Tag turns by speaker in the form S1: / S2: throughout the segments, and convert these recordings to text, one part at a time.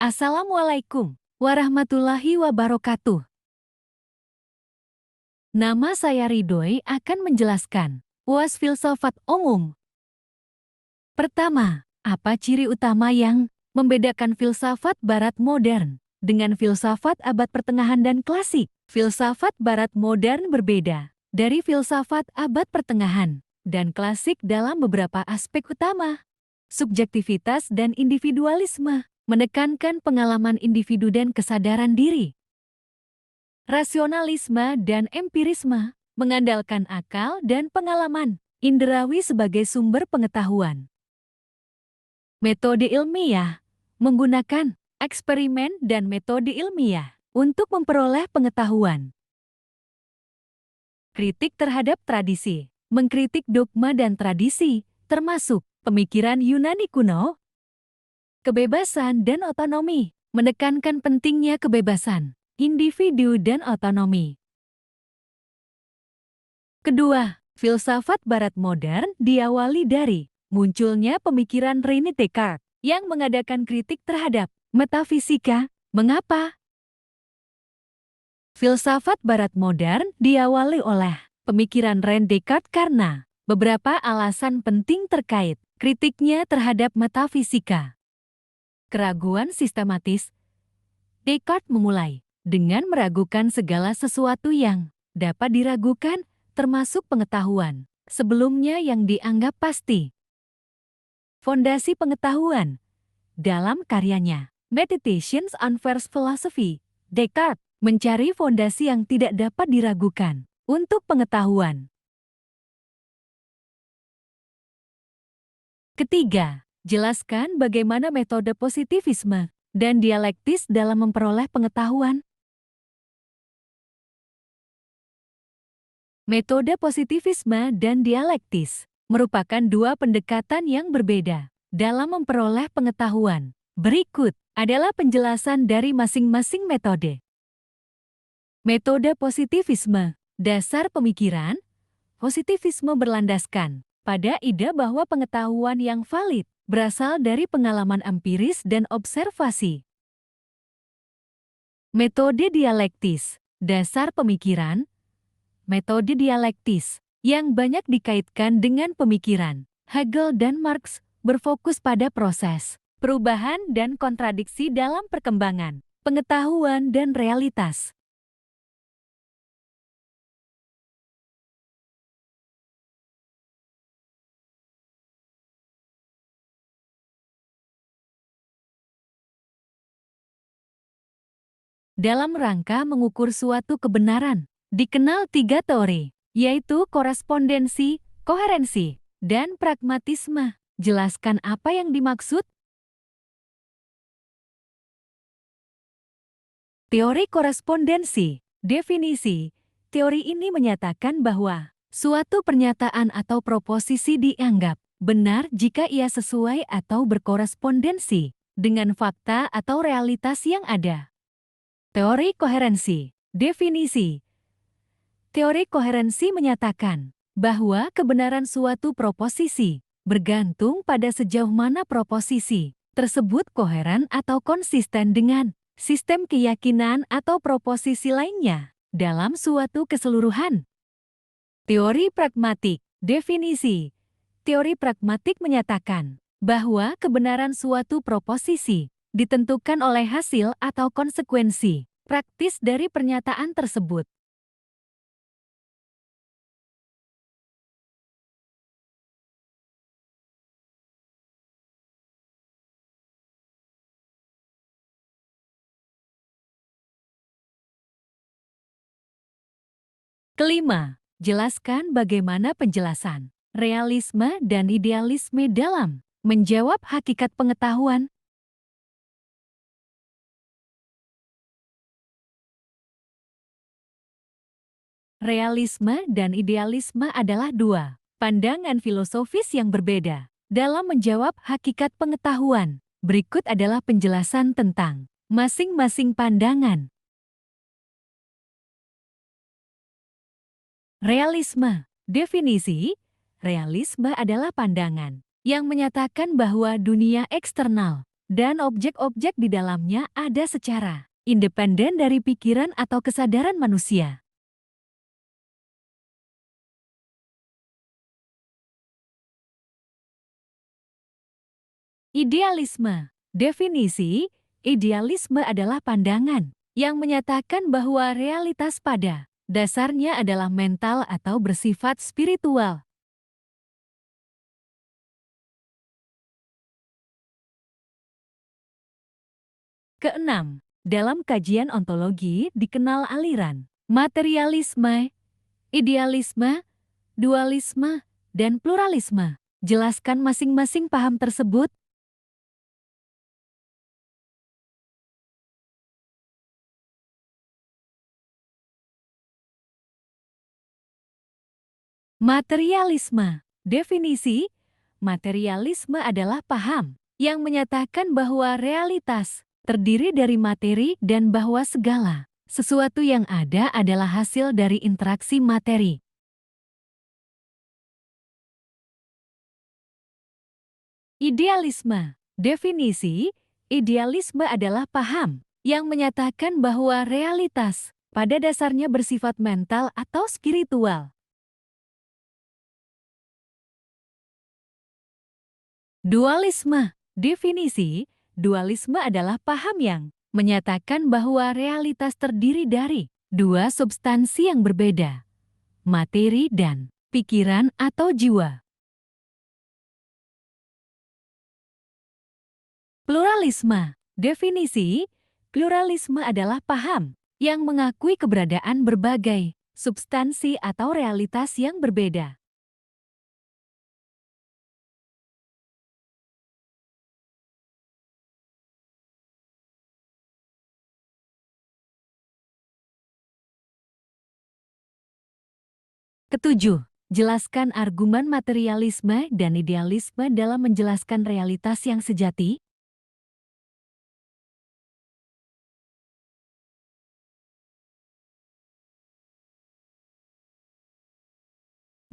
S1: Assalamualaikum warahmatullahi wabarakatuh. Nama saya Ridhoi akan menjelaskan UAS Filsafat Umum. Pertama, apa ciri utama yang membedakan filsafat Barat modern dengan filsafat abad pertengahan dan klasik? Filsafat Barat modern berbeda dari filsafat abad pertengahan dan klasik dalam beberapa aspek utama. Subjektivitas dan individualisme menekankan pengalaman individu dan kesadaran diri. Rasionalisme dan empirisme mengandalkan akal dan pengalaman indrawi sebagai sumber pengetahuan. Metode ilmiah menggunakan eksperimen dan metode ilmiah untuk memperoleh pengetahuan. Kritik terhadap tradisi, mengkritik dogma dan tradisi, termasuk pemikiran Yunani kuno. Kebebasan dan otonomi menekankan pentingnya kebebasan individu dan otonomi. Kedua, filsafat Barat modern diawali dari munculnya pemikiran René Descartes yang mengadakan kritik terhadap metafisika. Mengapa? Filsafat Barat modern diawali oleh pemikiran René Descartes karena beberapa alasan penting terkait kritiknya terhadap metafisika. Keraguan sistematis. Descartes memulai dengan meragukan segala sesuatu yang dapat diragukan, termasuk pengetahuan sebelumnya yang dianggap pasti. Fondasi pengetahuan. Dalam karyanya Meditations on First Philosophy, Descartes mencari fondasi yang tidak dapat diragukan untuk pengetahuan. Ketiga, jelaskan bagaimana metode positivisme dan dialektis dalam memperoleh pengetahuan. Metode positivisme dan dialektis merupakan dua pendekatan yang berbeda dalam memperoleh pengetahuan. Berikut adalah penjelasan dari masing-masing metode. Metode positivisme, dasar pemikiran. Positivisme berlandaskan pada ide bahwa pengetahuan yang valid berasal dari pengalaman empiris dan observasi. Metode dialektis, dasar pemikiran. Metode dialektis yang banyak dikaitkan dengan pemikiran Hegel dan Marx berfokus pada proses perubahan dan kontradiksi dalam perkembangan pengetahuan dan realitas. Dalam rangka mengukur suatu kebenaran, dikenal tiga teori, yaitu korespondensi, koherensi, dan pragmatisme. Jelaskan apa yang dimaksud? Teori korespondensi. Definisi. Teori ini menyatakan bahwa suatu pernyataan atau proposisi dianggap benar jika ia sesuai atau berkorespondensi dengan fakta atau realitas yang ada. Teori koherensi. Definisi. Teori koherensi menyatakan bahwa kebenaran suatu proposisi bergantung pada sejauh mana proposisi tersebut koheren atau konsisten dengan sistem keyakinan atau proposisi lainnya dalam suatu keseluruhan. Teori pragmatik. Definisi. Teori pragmatik menyatakan bahwa kebenaran suatu proposisi ditentukan oleh hasil atau konsekuensi praktis dari pernyataan tersebut. Kelima, jelaskan bagaimana penjelasan realisme dan idealisme dalam menjawab hakikat pengetahuan. Realisme dan idealisme adalah dua pandangan filosofis yang berbeda dalam menjawab hakikat pengetahuan. Berikut adalah penjelasan tentang masing-masing pandangan. Realisme. Definisi. Realisme adalah pandangan yang menyatakan bahwa dunia eksternal dan objek-objek di dalamnya ada secara independen dari pikiran atau kesadaran manusia. Idealisme. Definisi, idealisme adalah pandangan yang menyatakan bahwa realitas pada dasarnya adalah mental atau bersifat spiritual. Keenam, dalam kajian ontologi dikenal aliran materialisme, idealisme, dualisme, dan pluralisme. Jelaskan masing-masing paham tersebut. Materialisme. Definisi, materialisme adalah paham yang menyatakan bahwa realitas terdiri dari materi dan bahwa segala sesuatu yang ada adalah hasil dari interaksi materi. Idealisme. Definisi, idealisme adalah paham yang menyatakan bahwa realitas pada dasarnya bersifat mental atau spiritual. Dualisme. Definisi, dualisme adalah paham yang menyatakan bahwa realitas terdiri dari dua substansi yang berbeda, materi dan pikiran atau jiwa. Pluralisme. Definisi, pluralisme adalah paham yang mengakui keberadaan berbagai substansi atau realitas yang berbeda. Ketujuh, jelaskan argumen materialisme dan idealisme dalam menjelaskan realitas yang sejati.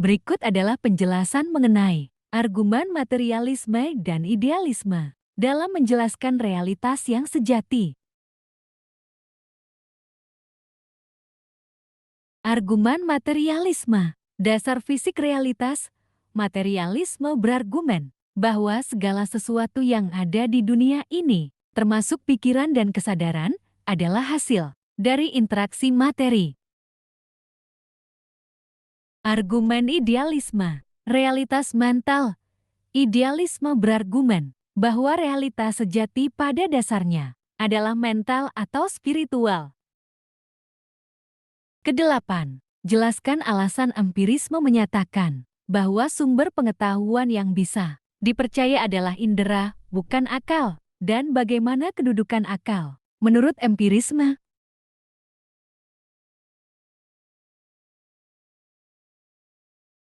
S1: Berikut adalah penjelasan mengenai argumen materialisme dan idealisme dalam menjelaskan realitas yang sejati. Argumen materialisme. Dasar fisik realitas, materialisme berargumen bahwa segala sesuatu yang ada di dunia ini, termasuk pikiran dan kesadaran, adalah hasil dari interaksi materi. Argumen idealisme. Realitas mental. Idealisme berargumen bahwa realitas sejati pada dasarnya adalah mental atau spiritual. Kedelapan, jelaskan alasan empirisme menyatakan bahwa sumber pengetahuan yang bisa dipercaya adalah indera, bukan akal, dan bagaimana kedudukan akal menurut empirisme.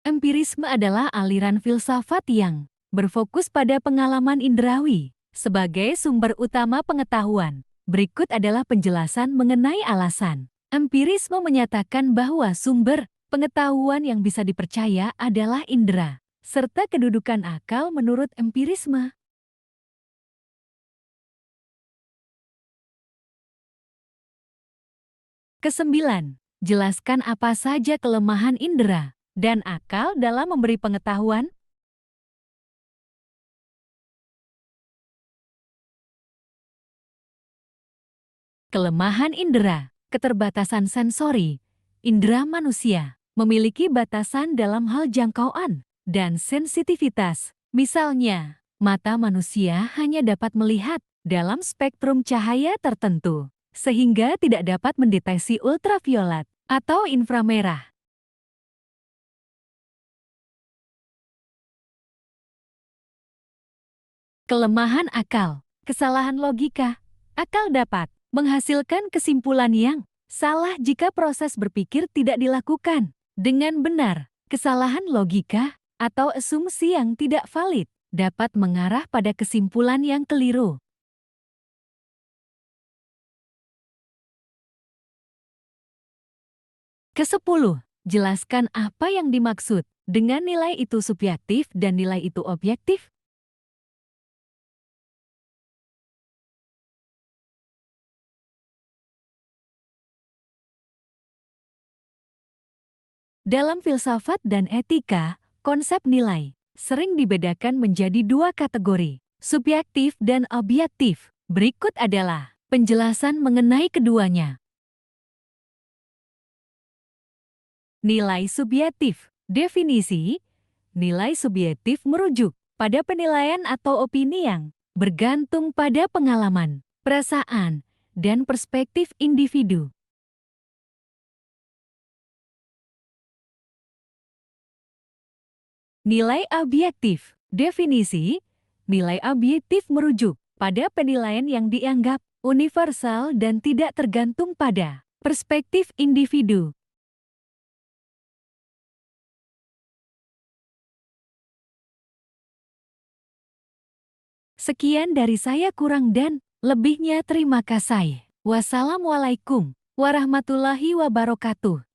S1: Empirisme adalah aliran filsafat yang berfokus pada pengalaman indrawi sebagai sumber utama pengetahuan. Berikut adalah penjelasan mengenai alasan. Empirisme menyatakan bahwa sumber pengetahuan yang bisa dipercaya adalah indera, serta kedudukan akal menurut empirisme. Kesembilan, jelaskan apa saja kelemahan indera dan akal dalam memberi pengetahuan. Kelemahan indera, keterbatasan sensori. Indera manusia memiliki batasan dalam hal jangkauan dan sensitivitas. Misalnya, mata manusia hanya dapat melihat dalam spektrum cahaya tertentu, sehingga tidak dapat mendeteksi ultraviolet atau inframerah. Kelemahan akal, kesalahan logika. Akal dapat menghasilkan kesimpulan yang salah jika proses berpikir tidak dilakukan dengan benar. Kesalahan logika atau asumsi yang tidak valid dapat mengarah pada kesimpulan yang keliru. Kesepuluh, jelaskan apa yang dimaksud dengan nilai itu subjektif dan nilai itu objektif. Dalam filsafat dan etika, konsep nilai sering dibedakan menjadi dua kategori, subjektif dan objektif. Berikut adalah penjelasan mengenai keduanya. Nilai subjektif. Definisi, nilai subjektif merujuk pada penilaian atau opini yang bergantung pada pengalaman, perasaan, dan perspektif individu. Nilai objektif. Definisi, nilai objektif merujuk pada penilaian yang dianggap universal dan tidak tergantung pada perspektif individu. Sekian dari saya, kurang dan lebihnya terima kasih. Wassalamualaikum warahmatullahi wabarakatuh.